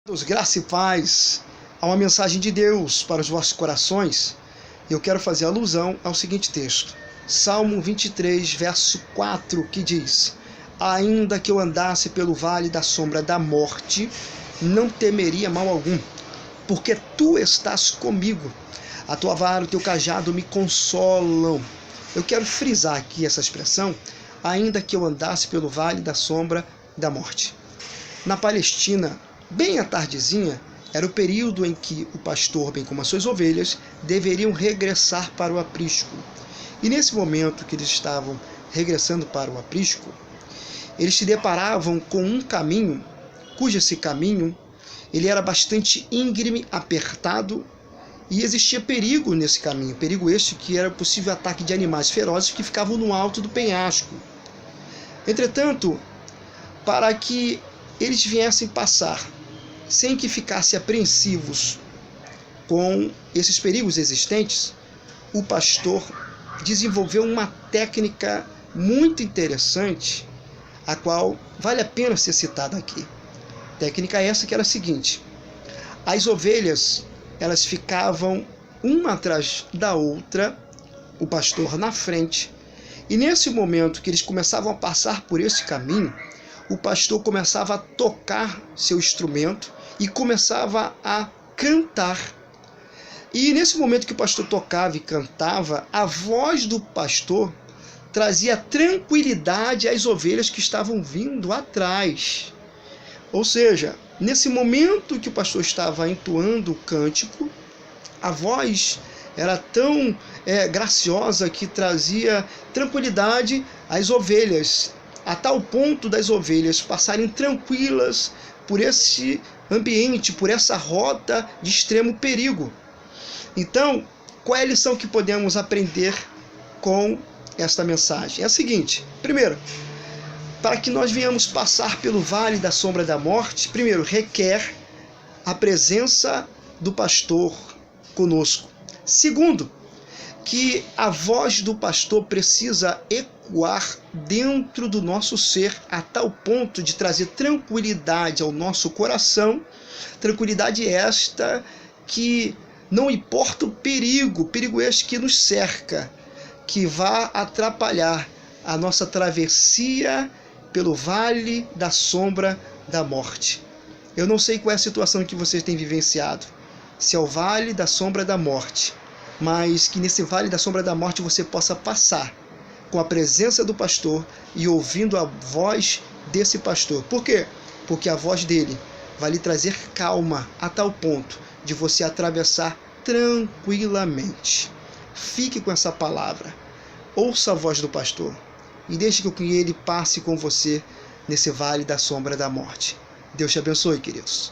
Graça e paz a uma mensagem de Deus para os vossos corações. Eu quero fazer alusão ao seguinte texto, Salmo 23, verso 4, que diz: ainda que eu andasse pelo vale da sombra da morte, não temeria mal algum, porque tu estás comigo, a tua vara e o teu cajado me consolam. Eu quero frisar aqui essa expressão, ainda que eu andasse pelo vale da sombra da morte. Na Palestina, bem à tardezinha, era o período em que o pastor, bem como as suas ovelhas, deveriam regressar para o aprisco. E nesse momento que eles estavam regressando para o aprisco, eles se deparavam com um caminho, cujo esse caminho ele era bastante íngreme, apertado, e existia perigo nesse caminho, perigo este que era possível ataque de animais ferozes que ficavam no alto do penhasco. Entretanto, para que eles viessem passar sem que ficassem apreensivos com esses perigos existentes, o pastor desenvolveu uma técnica muito interessante, a qual vale a pena ser citada aqui. Técnica essa que era a seguinte: as ovelhas, elas ficavam uma atrás da outra, o pastor na frente, e nesse momento que eles começavam a passar por esse caminho, o pastor começava a tocar seu instrumento e começava a cantar. E nesse momento que o pastor tocava e cantava, a voz do pastor trazia tranquilidade às ovelhas que estavam vindo atrás. Ou seja, nesse momento que o pastor estava entoando o cântico, a voz era tão graciosa que trazia tranquilidade às ovelhas, a tal ponto das ovelhas passarem tranquilas por esse ambiente, por essa rota de extremo perigo. Então, qual é a lição que podemos aprender com esta mensagem? É a seguinte: primeiro, para que nós venhamos passar pelo vale da sombra da morte, primeiro, requer a presença do pastor conosco. Segundo, que a voz do pastor precisa ecoar dentro do nosso ser a tal ponto de trazer tranquilidade ao nosso coração, tranquilidade esta que não importa o perigo este que nos cerca, que vá atrapalhar a nossa travessia pelo vale da sombra da morte. Eu não sei qual é a situação que vocês têm vivenciado, se é o vale da sombra da morte, mas que nesse vale da sombra da morte você possa passar com a presença do pastor e ouvindo a voz desse pastor. Por quê? Porque a voz dele vai lhe trazer calma a tal ponto de você atravessar tranquilamente. Fique com essa palavra, ouça a voz do pastor e deixe que ele passe com você nesse vale da sombra da morte. Deus te abençoe, queridos.